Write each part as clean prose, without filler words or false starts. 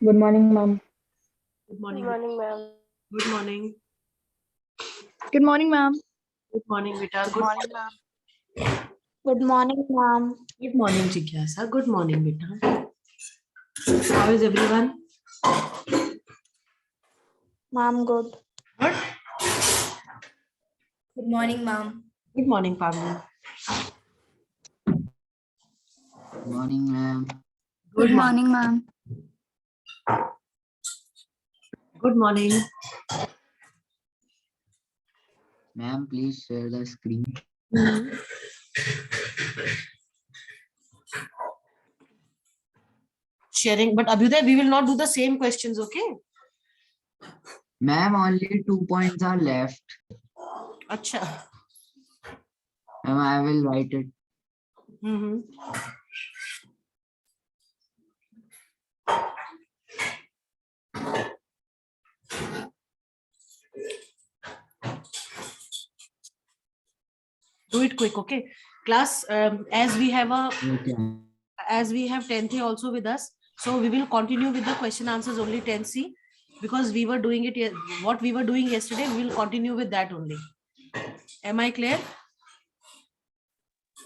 Good morning, ma'am. Good morning. Good morning, ma'am. Good morning. Good morning, ma'am. Good morning, beta. Good morning, ma'am. Good morning, ma'am. Good morning, Jigyasa. Good morning, beta. How is everyone? Ma'am, good. Good. Good morning, ma'am. Good morning, Pavni. Good morning, ma'am. Good morning. ma'am. Good morning. Ma'am, please share the screen. Sharing, but Abhyuday, we will not do the same questions, okay? Ma'am, only 2 points are left. Acha. Ma'am, I will write it. Do it quick, okay? Class, as we have Okay. 10th also with us, so we will continue with the question answers only 10C because we were doing it. What we were doing yesterday, we will continue with that only. Am I clear?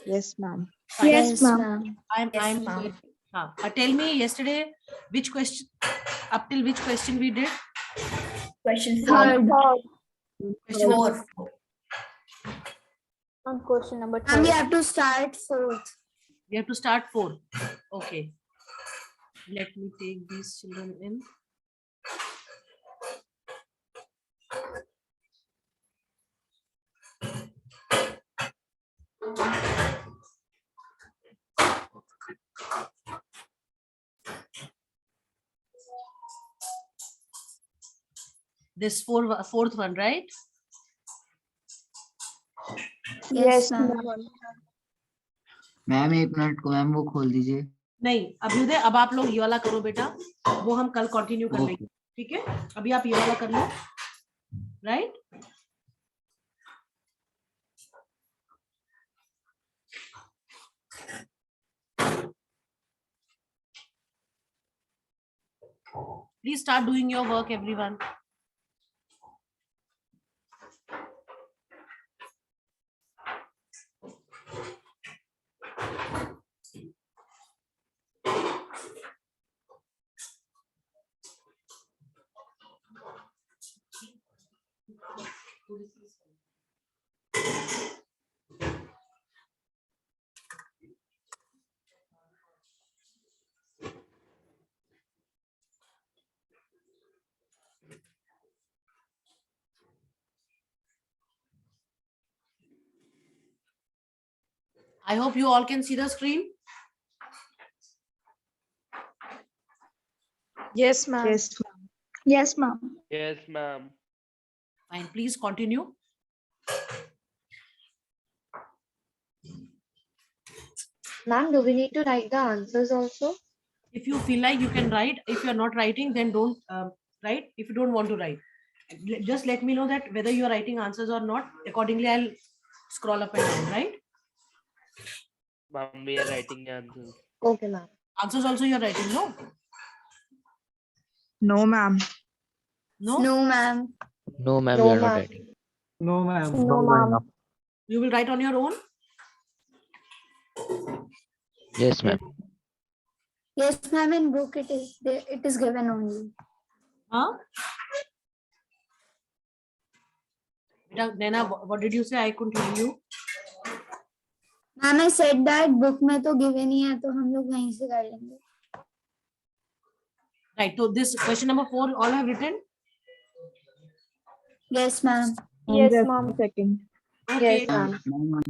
Yes, ma'am. Yes, ma'am. I'm ma'am. Tell me yesterday which question, up till which question we did? Question Third. Question number 4. four. On question number Ma'am, we 3. have to start fourth. We have to start 4. Okay. Let me take these children in. This fourth one, right? Yes, ma'am. Ma'am 1 minute को ma'am वो खोल दीजिए. नहीं अभ्युदय, अब आप लोग ये वाला करो बेटा, वो हम कल कंटिन्यू कर लेंगे. ठीक है, अभी आप ये वाला कर लो. Right? Please start doing your work, everyone. I hope you all can see the screen. Yes, ma'am. Yes, ma'am. Yes, ma'am. Yes, ma'am. Fine, please continue. Ma'am, do we need to write the answers also? If you feel like you can write, if you are not writing, then don't write. If you don't want to write, just let me know that whether you are writing answers or not. Accordingly, I'll scroll up and down, right? Ma'am, we are writing the answers. Okay, ma'am. Answers also you're writing, no? No, ma'am. No? No, ma'am. No, ma'am, No, we are not ma'am. writing. No, ma'am. No, ma'am. You will write on your own? Yes, ma'am. Yes, ma'am. In book it is given only. Huh? Nena, what did you say? I couldn't hear you. Ma'am, I said that book में तो given ही है तो हम लोग वहीं से कर लेंगे. Right. So this question number 4, all have written? Yes, ma'am. Yes, ma'am. Second. Okay. Yes, ma'am. Ma'am,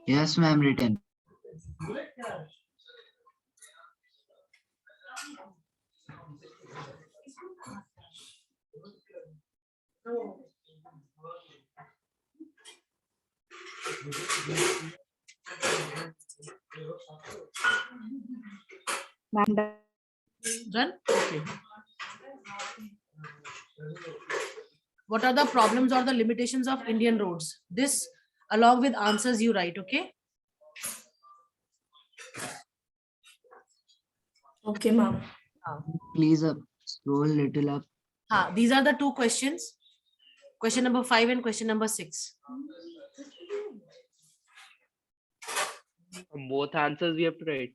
yes, ma'am, written. Ma'am. Done? Okay. What are the problems or the limitations of Indian roads? This along with answers you write, okay? Okay, ma'am. Please up, scroll little up. These are the two questions. Question number 5 and question number 6. Both answers we have to write.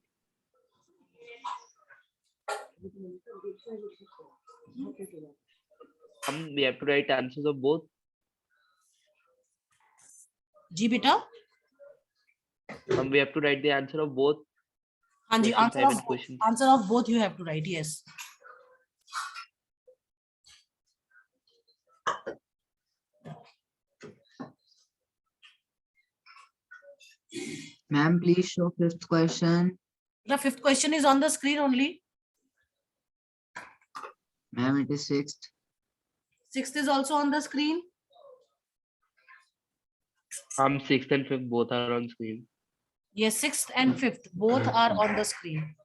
We have to write answers of both. जी बेटा. We have to write the answer of both. हाँ जी, Question 5 and question. answer of both you have to write. Yes. Ma'am, please show fifth question. The fifth question is on the screen only. Ma'am, it is sixth. Sixth is also on the screen. 6th and 5th both are on screen. Yes, sixth and fifth both are on the screen.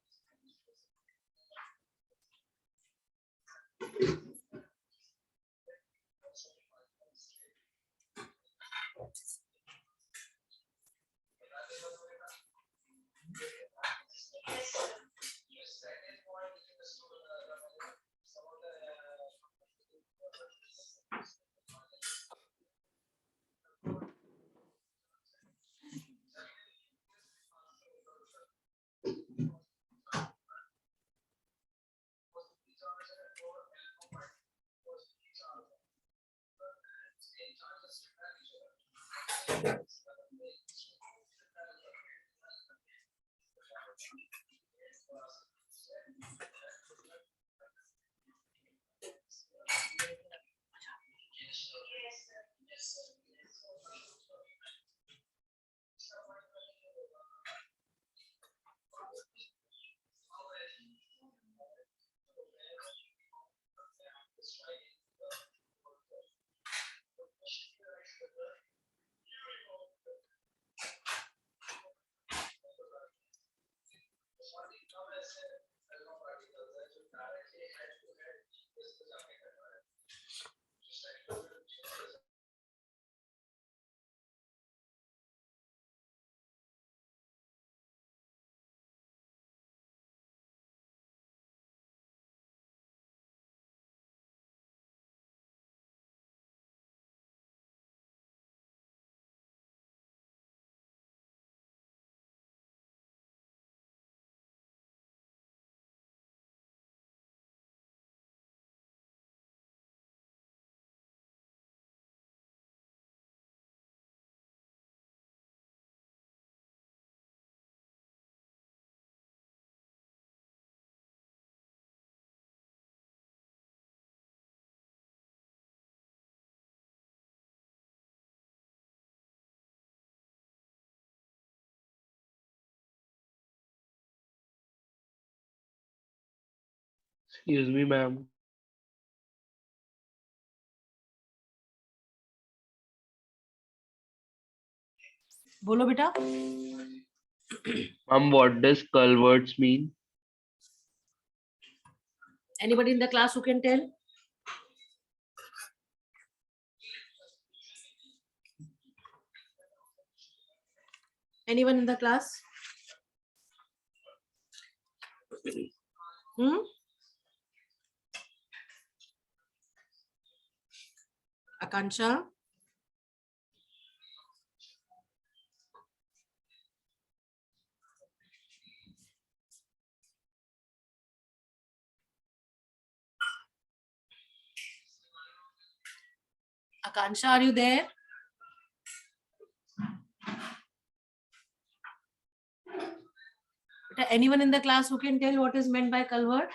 Excuse me, ma'am. बोलो बेटा. Ma'am, what does culverts mean? Anybody in the class who can tell? Anyone in the class? Akansha? Akansha, are you there? Anyone in the class who can tell what is meant by culvert?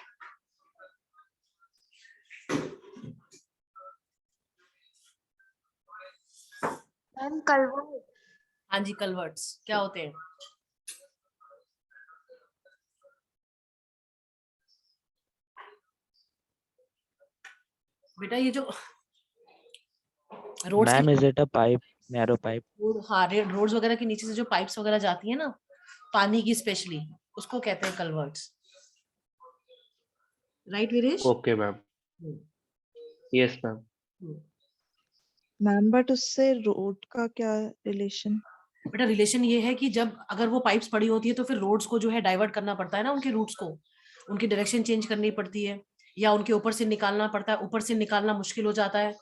Ma'am culvert. हाँ जी, culverts क्या होते हैं? बेटा ये जो roads Ma'am, is it a pipe? Narrow pipe? हाँ, roads वगैरह के नीचे से जो पाइप्स वगैरह जाती है ना, पानी की स्पेशली, उसको कहते हैं culverts. Right Viresh? Okay, ma'am. Yes, ma'am. Ma'am but उससे रोड का क्या रिलेशन? बेटा रिलेशन ये है कि जब अगर वो पाइप्स पड़ी होती है तो फिर रोड्स को जो है डाइवर्ट करना पड़ता है ना, उनके रूट्स को. उनकी डायरेक्शन चेंज करनी पड़ती है, या उनके ऊपर से निकालना पड़ता है, ऊपर से निकालना मुश्किल हो जाता है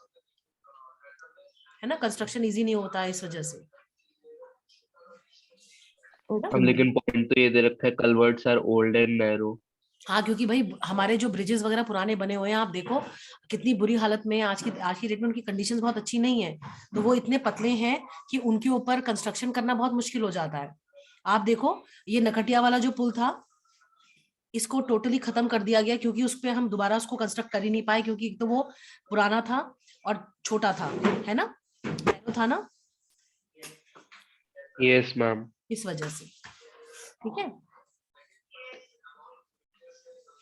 ना, कंस्ट्रक्शन इजी नहीं होता है इस वजह से। Okay, हम ma'am. लेकिन पॉइंट तो ये दे रखा है कल्वर्ट्स आर ओल्ड एंड नैरो। हाँ, क्योंकि भाई हमारे जो ब्रिजेस वगैरह पुराने बने हुए हैं, आप देखो कितनी बुरी हालत में आज की डेट में उनकी कंडीशंस बहुत अच्छी नहीं है, तो वो इतने पतले हैं कि उनके ऊपर कंस्ट्रक्शन करना बहुत मुश्किल हो जाता है। आप देखो ये नकटिया वाला जो पुल था, इसको टोटली खत्म कर दिया गया, क्योंकि उस पे हम दोबारा उसको कंस्ट्रक्ट कर ही नहीं पाए, क्योंकि एक तो वो पुराना था और छोटा था, है ना, नैरो था ना, यस मैम। इस वजह से। ठीक है,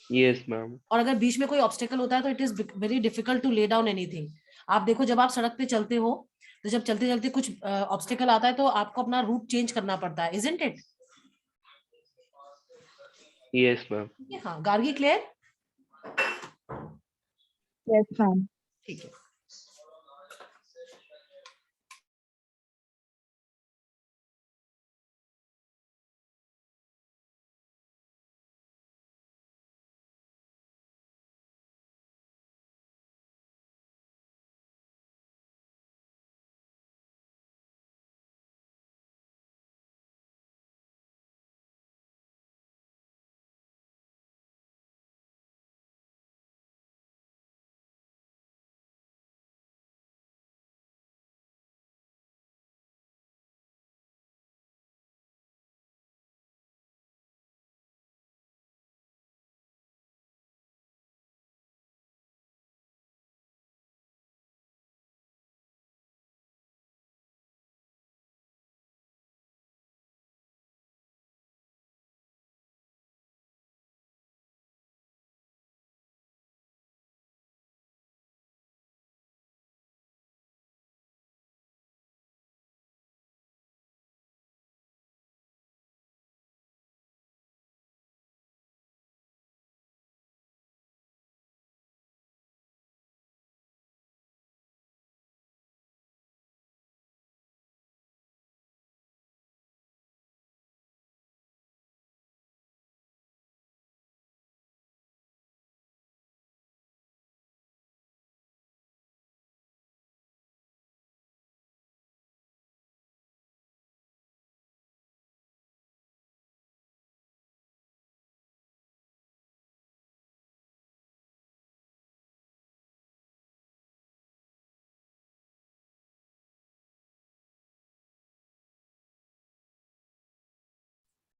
यस मैम। और अगर बीच में कोई ऑब्स्टेकल होता है तो it is very difficult to lay down anything. आप देखो जब आप सड़क पे चलते हो, तो जब चलते चलते कुछ ऑब्स्टेकल आता है तो आपको अपना रूट चेंज करना पड़ता है, इजंट इट? Yes ma'am. हाँ, गार्गी क्लियर? Yes, ma'am. ठीक है।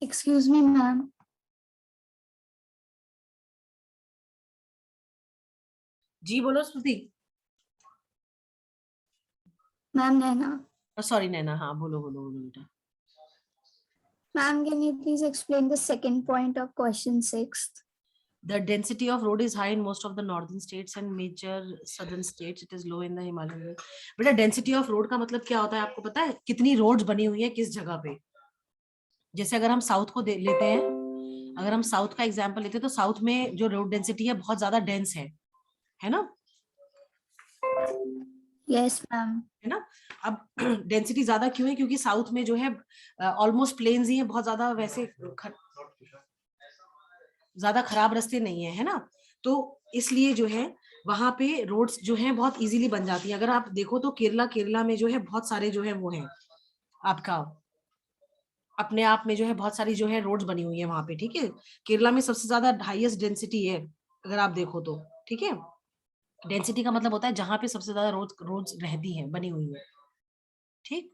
Excuse me, ma'am. जी बोलो श्रुति। Ma'am, Naina. सॉरी नैना, हाँ बोलो बोलो बोलो बेटा। Ma'am, can you please explain the second point of question 6? The density of road is high in most of the northern states and major southern states. It is low in the Himalayan region. बेटा density of road का मतलब क्या होता है आपको पता है? कितनी रोड्स बनी हुई है किस जगह पे। जैसे अगर हम साउथ को लेते हैं, अगर हम साउथ का एग्जांपल लेते हैं तो साउथ में जो रोड डेंसिटी है बहुत ज्यादा डेंस है ना? Yes, ma'am. है ना? अब डेंसिटी ज्यादा क्यों है? क्योंकि साउथ में जो है ऑलमोस्ट प्लेन्स ही है, बहुत ज्यादा वैसे ज्यादा खराब रास्ते नहीं है ना, तो इसलिए जो है वहां पे रोड्स जो है बहुत इजीली बन जाती है। अगर आप देखो तो केरला में जो है बहुत सारे जो है वो है आपका अपने आप में जो है बहुत सारी जो है रोड्स बनी हुई है वहां पे। ठीक है, केरला में सबसे ज्यादा हाईएस्ट डेंसिटी है अगर आप देखो तो। ठीक है, डेंसिटी का मतलब होता है जहां पे सबसे ज्यादा रोड्स रहती है, बनी हुई है। ठीक,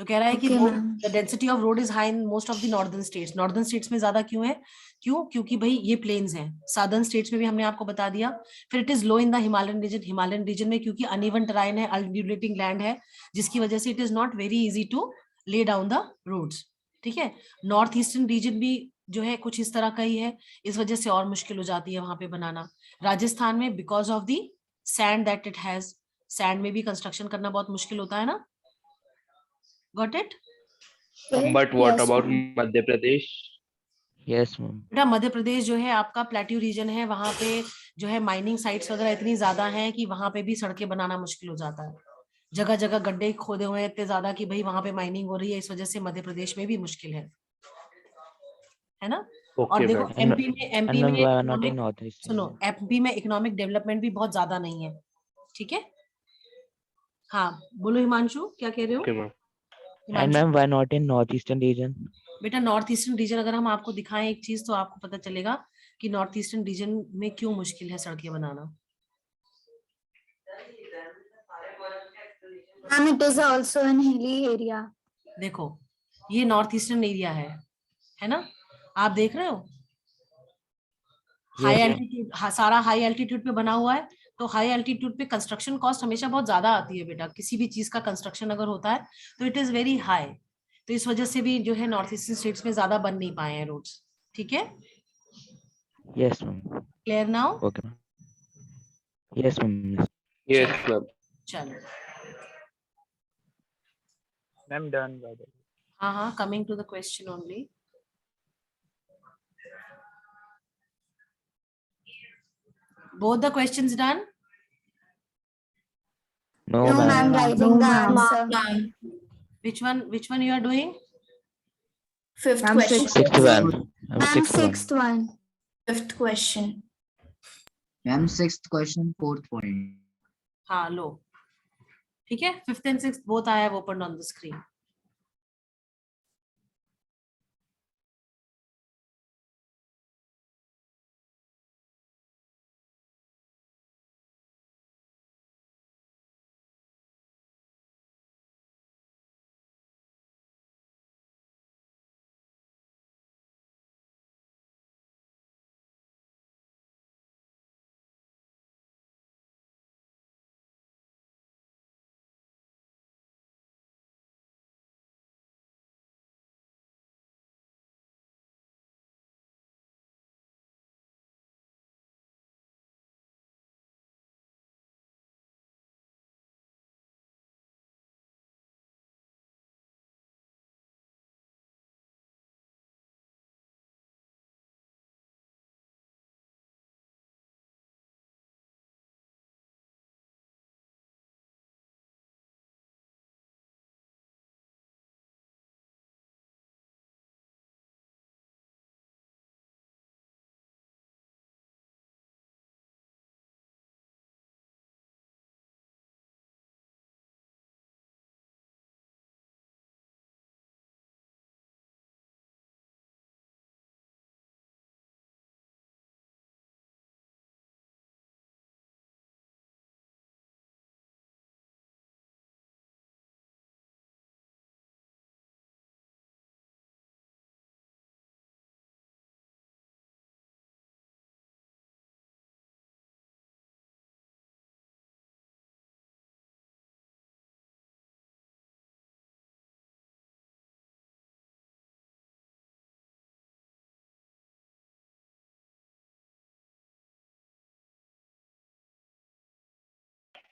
तो कह रहा है कि Okay, ma'am. The density of road is high in most of the northern states. Northern states में ज्यादा क्यों है? क्योंकि भाई ये प्लेन्स हैं। सादर्न स्टेट्स में भी हमने आपको बता दिया। फिर it is low in the Himalayan region. Himalayan region में क्योंकि अनइवन टेराइन है, अनड्यूलेटिंग लैंड है, जिसकी वजह से it is not very easy to lay down the roads. ठीक है, नॉर्थ ईस्टर्न रीजन भी जो है कुछ इस तरह का ही है, इस वजह से और मुश्किल हो जाती है वहां पे बनाना। राजस्थान में because of the sand that it has, sand में भी कंस्ट्रक्शन करना बहुत मुश्किल होता है ना। Got it? But what Yes, about ma'am. Madhya Pradesh? Yes, ma'am. बेटा मध्य प्रदेश जो है आपका प्लेट्यू रीजन है, वहां पे जो है माइनिंग साइट्स वगैरह इतनी ज्यादा हैं कि वहां पे भी सड़कें बनाना मुश्किल हो जाता है। जगह जगह गड्ढे खोदे हुए हैं इतने ज्यादा कि भाई वहां पे माइनिंग हो रही है, इस वजह से मध्य प्रदेश में भी मुश्किल है ना। और Okay, देखो ma'am. And एमपी में and ma'am, we are not in economic- northeast सुनो, India. एमपी में इकोनॉमिक डेवलपमेंट भी बहुत ज्यादा नहीं है, ठीक है। हाँ बोलो हिमांशु, क्या कह रहे हो? Okay, ma'am. And Himanshu, ma'am, why not in northeastern region? बेटा नॉर्थ ईस्टर्न रीजन अगर हम आपको दिखाएं एक चीज तो आपको पता चलेगा कि नॉर्थ ईस्टर्न रीजन में क्यों मुश्किल है सड़कें बनाना। Ma'am, it is also an hilly area. देखो ये नॉर्थ ईस्टर्न एरिया है ना, आप देख रहे हो हाई Yes, ma'am. एल्टीट्यूड, हाँ सारा हाई एल्टीट्यूड पे बना हुआ है, तो हाई एल्टीट्यूड पे कंस्ट्रक्शन कॉस्ट हमेशा बहुत ज्यादा आती है बेटा, किसी भी चीज का कंस्ट्रक्शन अगर होता है तो इट इज वेरी हाई, तो इस वजह से भी जो है नॉर्थ ईस्टर्न स्टेट्स में ज्यादा बन नहीं पाए हैं रोड्स, ठीक है। Yes, ma'am. Clear now? Okay, ma'am. Yes, ma'am. Yes, ma'am. चलो Ma'am, done by the way. हाँ, coming to the question only. Both the questions done? No, No, ma'am, ma'am. writing the ma'am. answer. Ma'am, Which one you are doing? fifth Ma'am, question. Sixth one. Ma'am, Ma'am, sixth one. sixth one. Fifth question. Ma'am, sixth question, fourth point. हाँ लो, ठीक है, fifth and sixth both I have opened on the screen.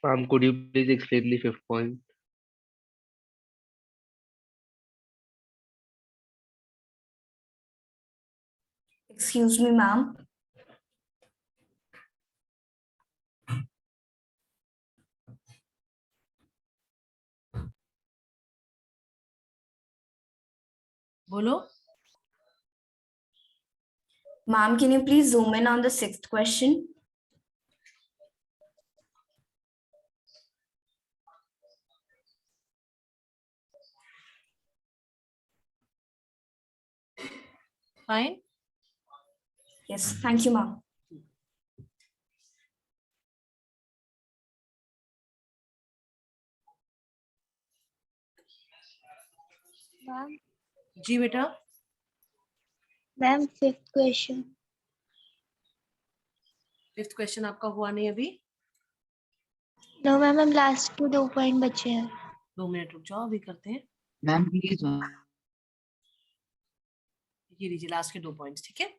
Ma'am, could you please explain the fifth point? Excuse me, ma'am. बोलो। Ma'am, can you please zoom in on the sixth question? Fine, Yes, thank you, ma'am. Ma'am, जी बेटा। ma'am, fifth question. Fifth question आपका हुआ नहीं अभी? No, ma'am, हम last के 2 point बचे हैं. 2 मिनट रुक जाओ, अभी करते हैं। Ma'am, please. ये लीजिए लास्ट के 2 पॉइंट्स, ठीक है।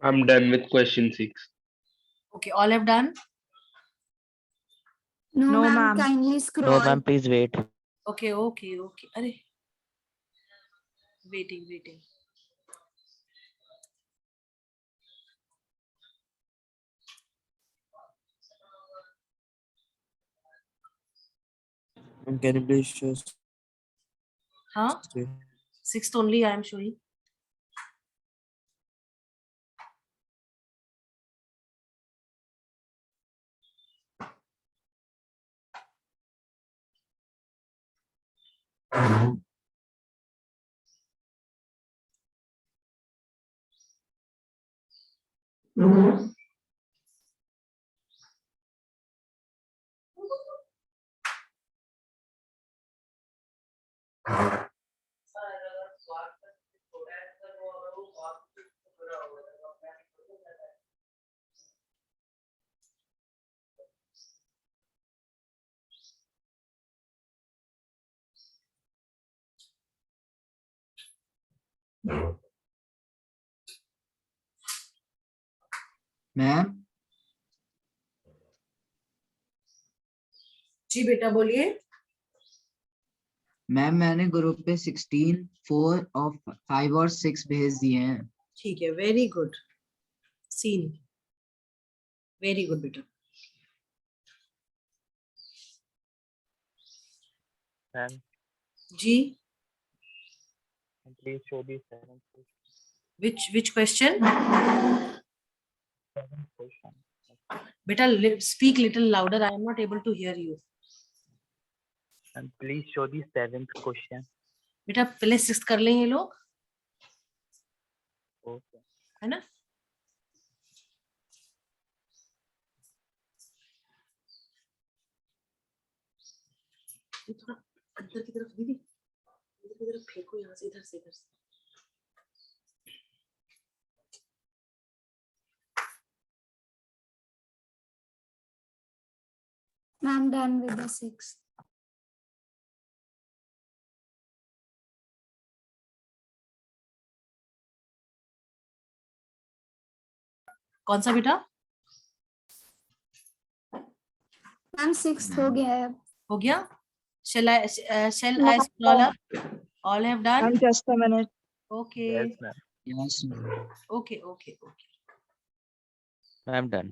I'm done with question 6. Okay, all have done. No, No, ma'am. ma'am. Kindly No, scroll. ma'am, please wait. Okay, okay, okay. Arey. Waiting. Can you please show? Huh? Sixth only I am showing. Ma'am ji बेटा बोलिए. Ma'am मैंने group पे 16 4 और 5 और 6 भेज दिए हैं. ठीक है, very good. Seen. Very good बेटा. Ma'am, ji. please show the seventh Which question? question. Beta, speak little louder. I am not able to hear you. And please show the seventh question. बेटा पहले six कर लें ये लोग, Okay. है ना? ये थोड़ा अंदर की तरफ दीदी, अंदर की तरफ फेंको यहाँ से, इधर से. Ma'am, done with the 6th. कौन सा बेटा? Ma'am, 6th हो गया है. हो गया? Shall I scroll up? All have done? Ma'am, just a minute. Okay. Yes, ma'am. Yes, ma'am. Okay. I'm done.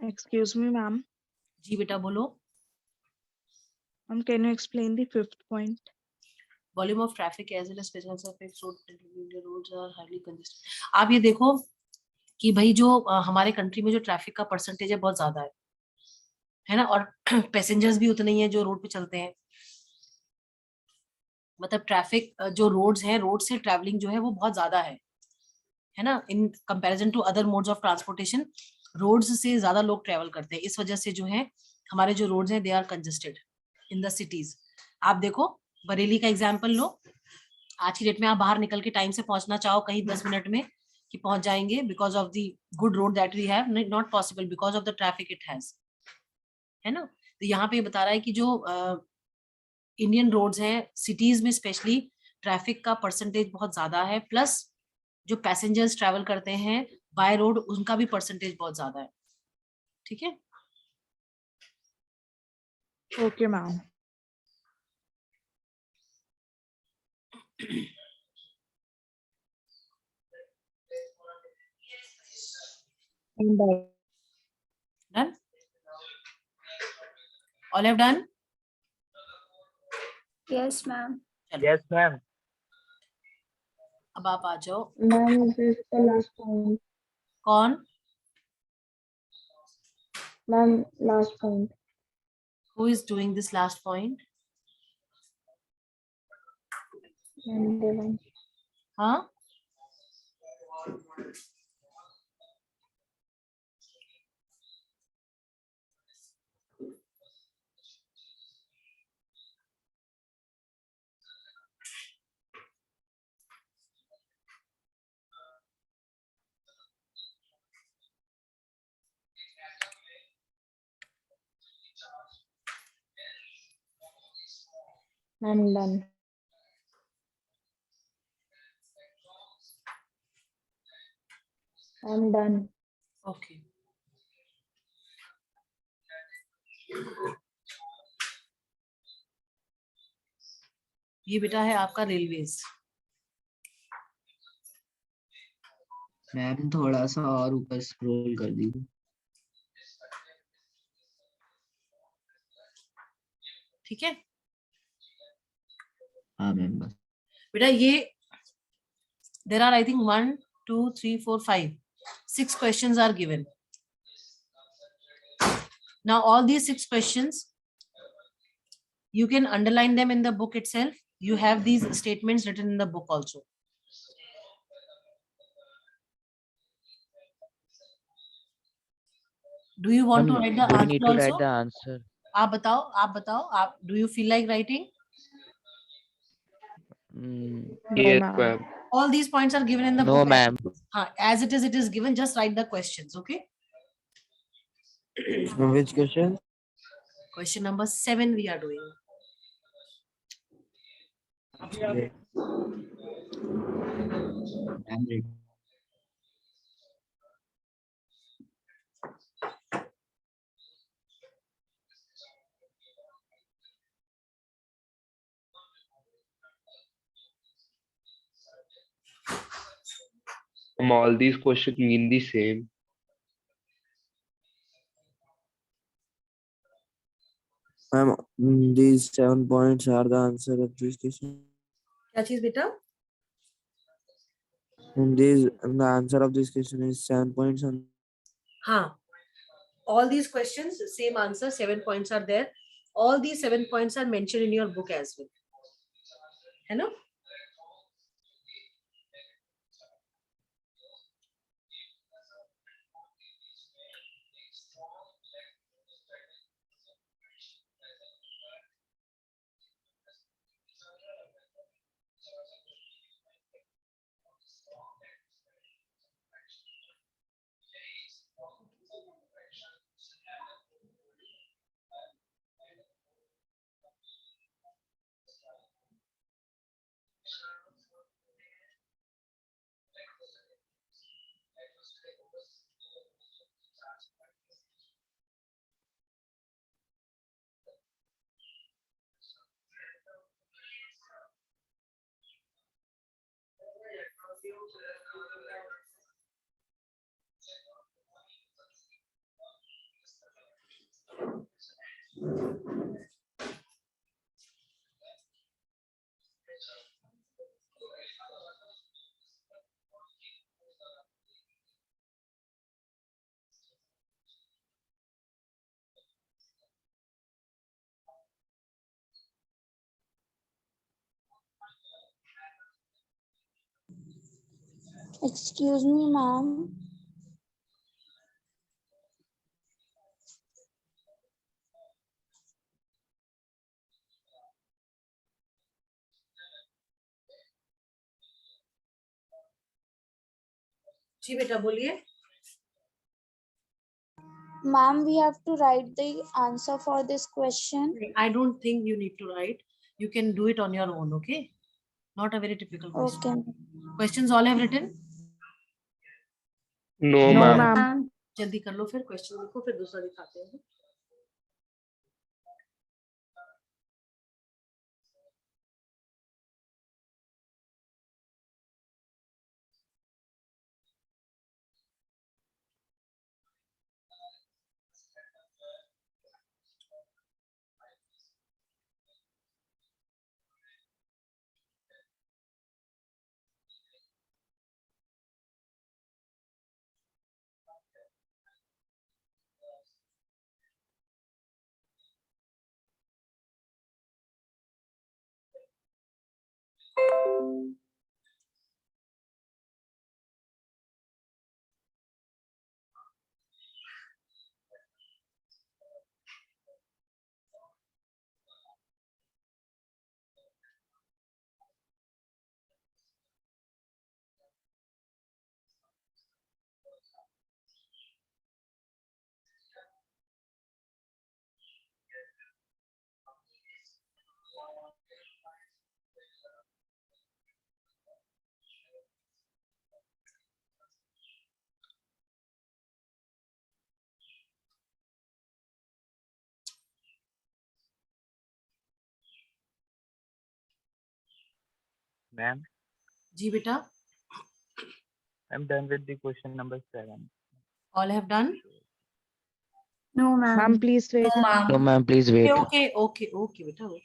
Excuse me, ma'am. जी बेटा बोलो. Ma'am, can you explain the 5th point? Volume of traffic as well as special effects roads are highly congested. आप ये देखो कि भाई जो हमारे country में जो ट्रैफिक का परसेंटेज है बहुत ज्यादा है ना, और पैसेंजर्स भी उतने ही हैं जो रोड पे चलते हैं. मतलब ट्रैफिक जो रोड्स हैं, रोड से ट्रैवलिंग जो है वो बहुत ज्यादा है ना, in comparison to other modes of transportation. Roads से ज्यादा लोग ट्रैवल करते हैं, इस वजह से जो है हमारे जो रोड्स हैं they are congested in the cities. आप देखो बरेली का एग्जांपल लो. आज की डेट में आप बाहर निकल के टाइम से पहुंचना चाहो कहीं 10 मिनट में कि पहुंच जाएंगे, because of the good road that we have, not possible because of the traffic it has, है ना. तो यहाँ पे बता रहा है कि जो इंडियन रोड्स हैं सिटीज में स्पेशली ट्रैफिक का परसेंटेज बहुत ज्यादा है, प्लस जो पैसेंजर्स ट्रैवल करते हैं बाय रोड उनका भी परसेंटेज बहुत ज्यादा है. ठीक है. Okay, ma'am. I'm done. Done? All have done? Yes, ma'am. Yes, ma'am. अब आप आ जाओ. Ma'am, this is the last point. कौन? Ma'am, last point. Who is doing this last point? Ma'am, Devan. हाँ. I'm done. I'm done. Okay. ये बेटा है आपका railways. Ma'am थोड़ा सा और ऊपर स्क्रॉल कर दीजिए. ठीक है हाँ मैम बस. बेटा ये there are I think 1 2 3 4 5 6 questions are given. Now all these 6 questions you can underline them in the book itself. You have these statements written in the book also. Do you want to Ma'am, write the do we answer need to also? write the answer? आप बताओ आप do you feel like writing? Mm, Yes, ma'am. ma'am. All these points are given in the no, book. ma'am. As it is given, just write the questions, okay? Which question? Question number 7 we are doing. I'm ready. All these questions mean the same. Ma'am, these 7 points are the answer of this question. क्या चीज बेटा? And the answer of this question is 7 points. On हाँ. All these questions, same answer, 7 points are there. All these 7 points are mentioned in your book as well. है ना? Excuse me, ma'am. जी बेटा बोलिए. Ma'am, we have to write the answer for this question. I don't think you need to write. You can do it on your own, okay? Not a very typical question. Okay. Questions all have written? No, No, ma'am. ma'am. जल्दी कर लो फिर question लिखो फिर दूसरा दिखाते हैं. Ma'am, जी बेटा, I'm done with the question number 7. all have done. No, Ma'am, ma'am. please wait. No, ma'am. No, ma'am, please wait. Okay बेटा, okay.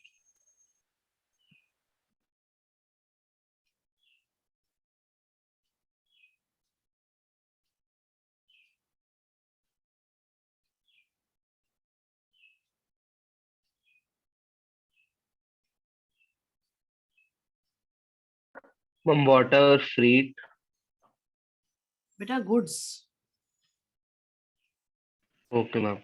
Ma'am, water, freight. बेटा goods. Okay, ma'am.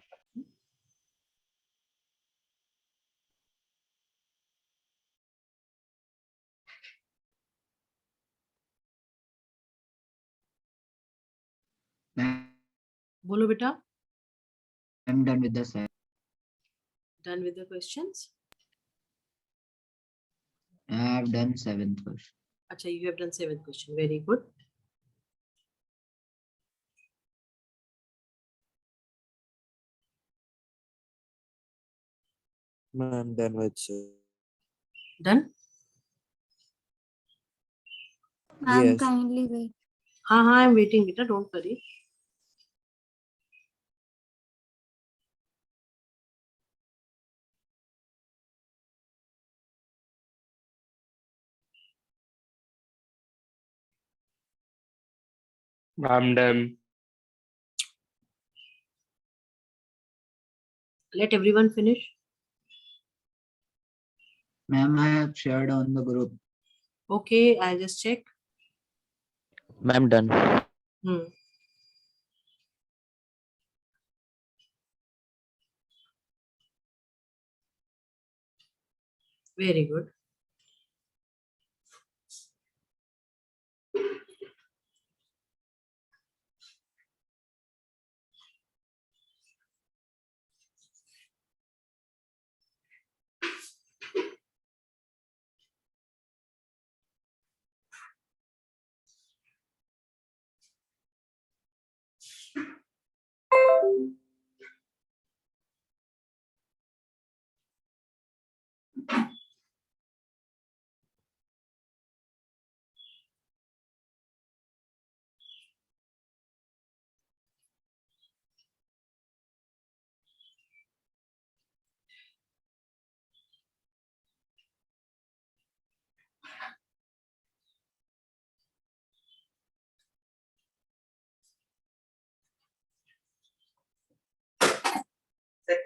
Ma'am, बोलो बेटा, I'm done with the set. done with the questions. I have done 7th question. अच्छा, you have done 7th question. Very good. I'm done with Done. Ma'am, yes. kindly wait. हाँ हाँ, I'm waiting बेटा, don't worry. I'm done. Let everyone finish. Ma'am, I have shared on the group. Okay, I'll just check. Ma'am, done. Very good.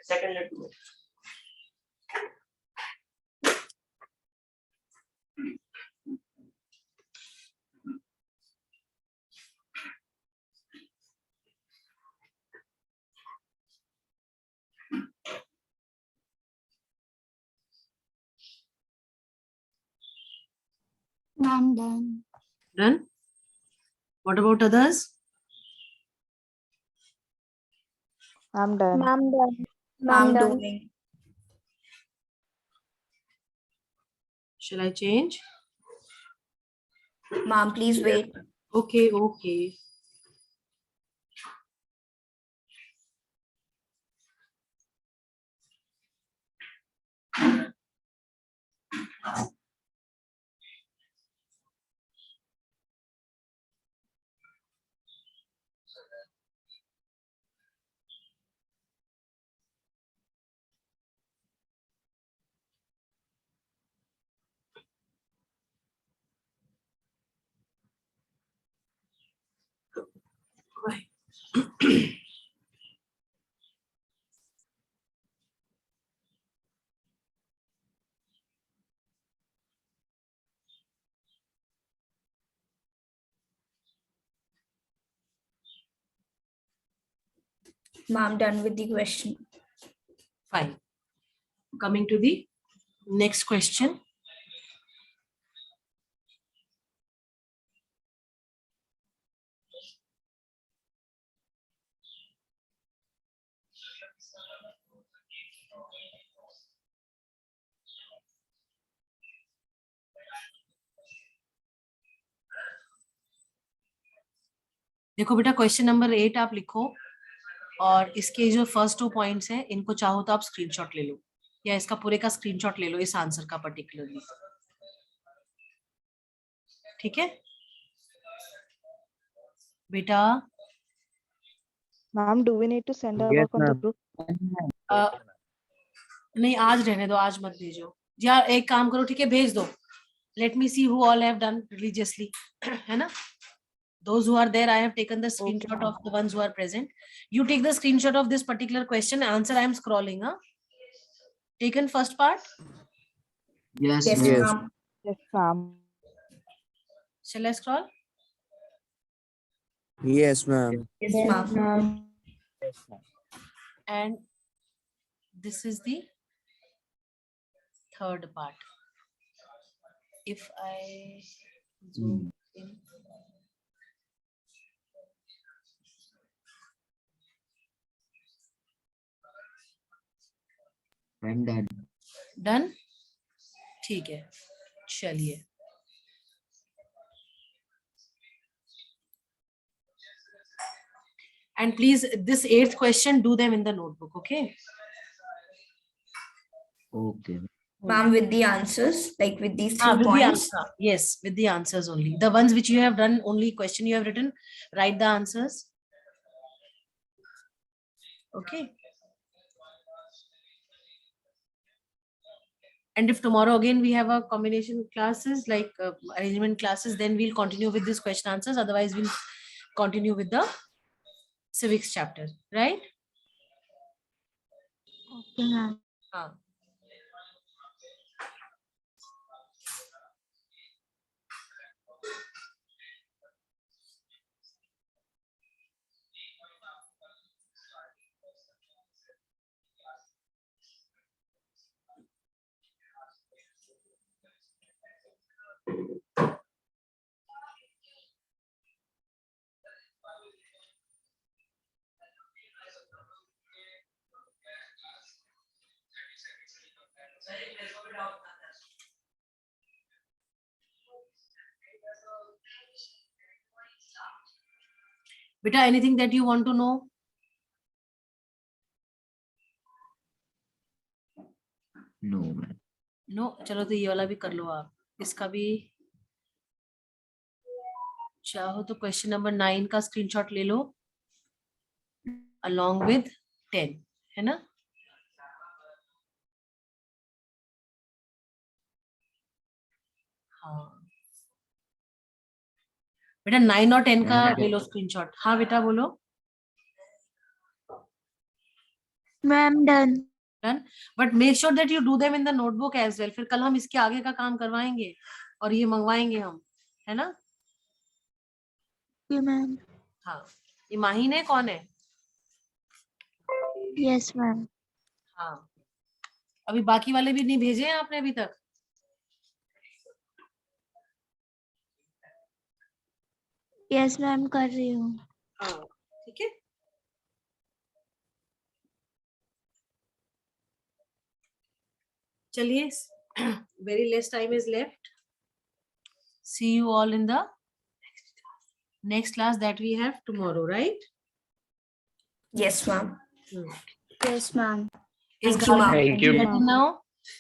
Second, let me. Ma'am, done. Done. What about others? I'm done. Ma'am, done. Ma'am, done. doing. Shall I change? Ma'am, please wait. Okay. Right. Ma'am, done with the question. Fine. Coming to the next question. देखो बेटा, question number 8 आप लिखो और इसके जो first 2 points हैं इनको चाहो तो आप स्क्रीनशॉट ले लो या इसका पूरे का स्क्रीनशॉट ले लो इस आंसर का पर्टिकुलरली. ठीक है बेटा? Ma'am, do we need to send our Yes, work on the ma'am. group? नहीं आज रहने दो, आज मत भेजो यार, एक काम करो ठीक है, भेज दो. Let me see who all have done religiously. है ना? Those who are there, I have taken the screenshot of the ones who are present. You take the screenshot of this particular question. Answer I am scrolling. Huh? Taken first part. Yes, Yes, ma'am. ma'am. Yes, ma'am. Shall I scroll? Yes, ma'am. Yes, ma'am. And this is the third part. If I zoom in. I'm done. Done? ठीक है, चलिए. And please, this 8th question, do them in the notebook, okay? Okay. Ma'am, with the answers, like with these Ah, 3 with the points. answer. Yes, with the answers only. The ones which you have done, only question you have written, write the answers. Okay. And if tomorrow again we have a combination classes, like arrangement classes, then we'll continue with this question answers. Otherwise, we'll continue with the civics chapter, right? Okay, ma'am. Ah. Beta, anything that you want to know? No, ma'am. No चलो तो ये वाला भी कर लो आप, इसका भी चाहो तो क्वेश्चन नंबर 9 का स्क्रीनशॉट ले लो along with 10, है ना? हाँ बेटा 9 और 10 का ले लो स्क्रीनशॉट. हाँ बेटा बोलो. Ma'am, done. Done. But make sure that you do them in the notebook as well. फिर कल हम इसके आगे का काम करवाएंगे और ये मंगवाएंगे हम, है ना? Okay, ma'am. हाँ. ये माहीन है, कौन है? Yes, ma'am. हाँ. अभी बाकी वाले भी नहीं भेजे हैं आपने अभी तक? Yes, ma'am, कर रही हूँ. हाँ. ठीक है. चलिए, very less time is left. See you all in the next class that we have tomorrow, right? Yes, ma'am. Yes, ma'am. Is Thank you, ma'am. Gargi Thank you. better now?